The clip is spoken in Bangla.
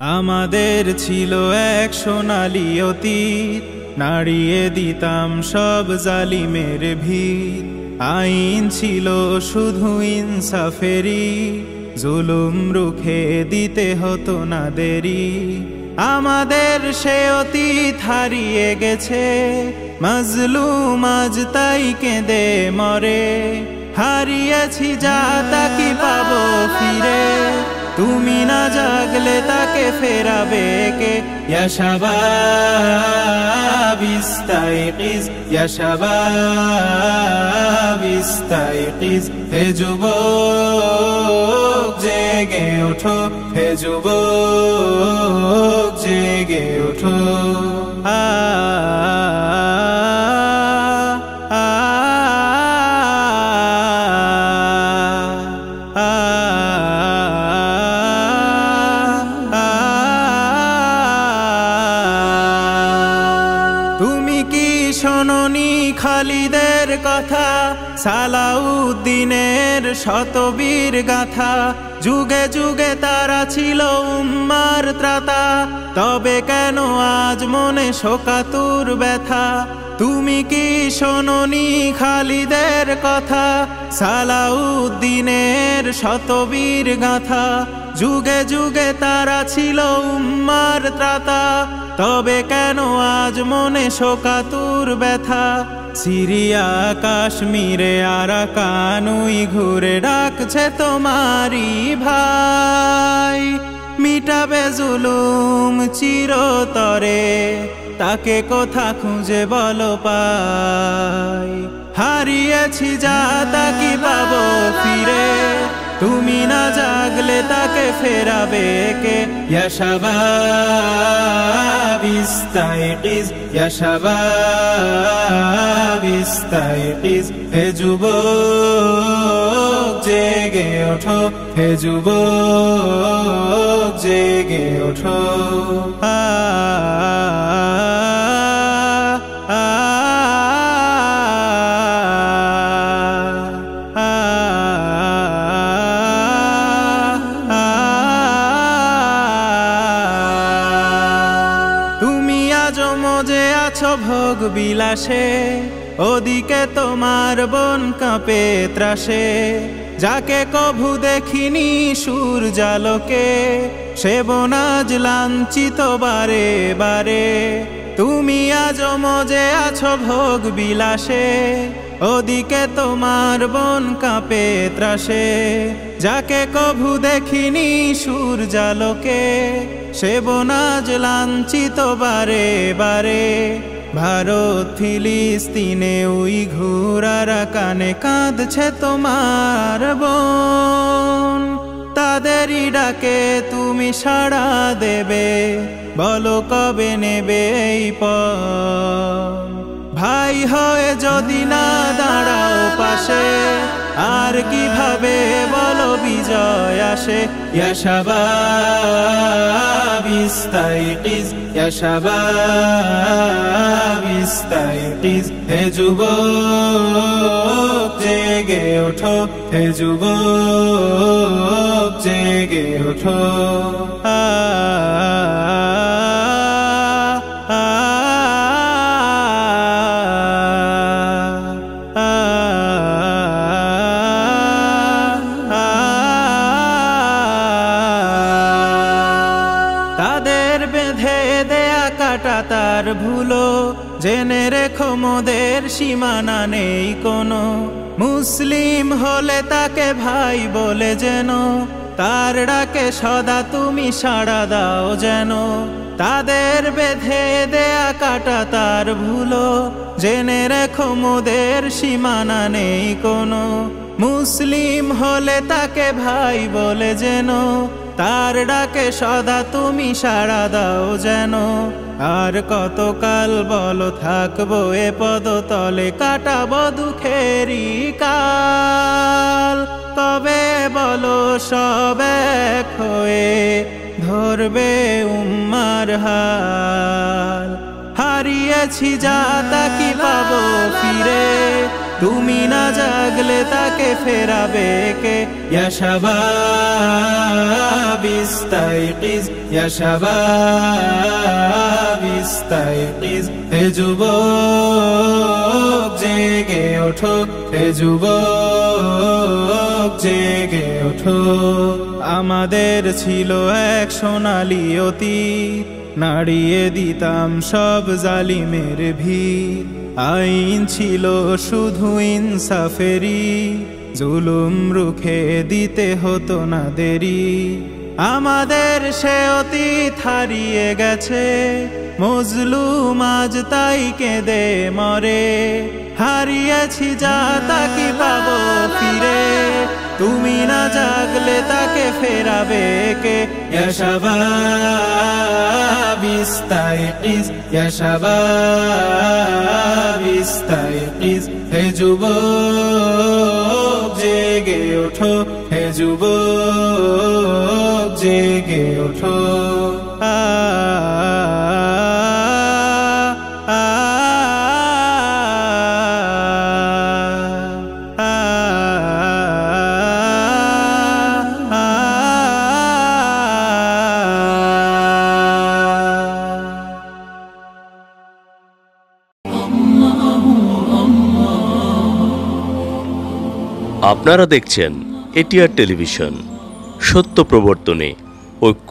আমাদের ছিল এক সোনালী অতীত, নাড়িয়ে দিতাম সব জালিমের ভিত। আইন ছিল শুধু ইনসাফেরই, জুলুম রুখে দিতে হতো না দেরি। আমাদের সে অতীত হারিয়ে গেছে, মাজলুম আজ তাই কেঁদে মরে। হারিয়েছি যা তা কি পাবো ফিরে, তুমি না জাগলে তাকে ফেরাবে কে? ইয়া শাবাব ইস্তাইকিজ, ইয়া শাবাব ইস্তাইকিজ। হে যুবক জেগে ওঠো, হে যুবক জেগে ওঠো। শোনোনি খালিদের কথা, সালাউদ্দিনের শতবীর গাথা। যুগে যুগে তারা ছিল উম্মার ত্রাতা, তবে কেন আজ মনে শোকাতুর ব্যথা? তুমি কি শোনোনি খালিদের কথা, সালাউদ্দিনের শতবীর গাথা। যুগে যুগে তারা ছিল উম্মার ত্রাতা, তবে কেন আজ মনে শোকাতুর ব্যথা? সিরিয়া কাশ্মীরে আরাকান ঘুরে ডাকছে তোমারি ভাই। মিটাবে জুলুম চিরতরে, তাকে কোথা খুঁজে বলো পাই? হারিয়েছি যা তা কি পাবো ফিরে, তুমি না জাগলে তাকে ফেরাবে কে? ইয়া শাবাব ইস্তাইকিজ, ইয়া শাবাব ইস্তাইকিজ। হে যুবক জেগে ওঠো, হে যুবক জেগে ওঠো। মজে আছো ভোগ বিলাসে, ওদিকে তোমার বোন কাঁপে ত্রাসে। যাকে কভু দেখিনি সূর্যালোকে, সে বোন আজ লাঞ্ছিত বারে বারে। তুমি আজ মজে আছো ভোগ বিলাসে, ওদিকে তোমার বোন কাঁপে ত্রাসে। যাকে কভু দেখিনি সূর্যালোকে, সে বোন আজ লাঞ্ছিত বারে বারে। ভারত ফিলিস্তিনে উইঘুর আরাকানে কাঁদছে তোমার বোন। তাদেরই ডাকে তুমি সাড়া দেবে, বলো কবে নেবে এই পণ? ভাই হয়ে যদি না দাঁড়াও পাশে, আর কিভাবে বলো বিজয় আসে? ইয়া শাবাব ইস্তাইকিজ, ইয়া শাবাব ইস্তাইকিজ। হে যুবক জেগে ওঠো, হে যুবক জেগে ওঠো। তাদের বেঁধে দেয়া কাটা তার ভুলো, জেনে রেখো মোদের সীমানা নেই কোনো। মুসলিম হলে তাকে ভাই বলে যেন, তার ডাকে সদা তুমি সাড়া দাও যেন। তাদের বেঁধে দেয়া কাটা তার ভুলো, জেনে রেখো মোদের সীমানা নেই কোনো। মুসলিম হলে তাকে ভাই বলে যেন, তার ডাকে সদা তুমি সাড়া দাও যেন। আর কতকাল বলো থাকবো এ পদতলে, কাটাবো দুঃখেরই কাল। তবে বলো সব এক হয়ে ধরবে উম্মার হাল। হারিয়েছি যা তা কি পাবো ফিরে, তুমি না জাগলে তাকে ফেরাবে কে? ইয়া শাবাব ইস্তাইকিজ, ইয়া শাবাব ইস্তাইকিজ। হে যুবক জেগে ওঠো, হে যুবক জেগে ওঠো। আমাদের ছিল এক সোনালী অতীত, নাড়িয়ে দিতাম সব জালিমের ভিড়। আইন ছিল শুধু ইনসাফেরি, জুলুম রুখে দিতে হতো না দেরি। আমাদের সে অতীত হারিয়ে গেছে, মজলুম আজ তাই কেঁদে মরে। হারিয়েছি যা তা কি পাবো ফিরে? তুমি না জাগলে তাকে ফেরাবে কে? ইয়া শাবাব ইস্তাইকিজ, ইয়া শাবাব ইস্তাইকিজ। হে যুবক জেগে ওঠো, হে যুবক জেগে ওঠো। আপনারা দেখছেন এটিআর টেলিভিশন, সত্য প্রবর্তনে ঐক্য।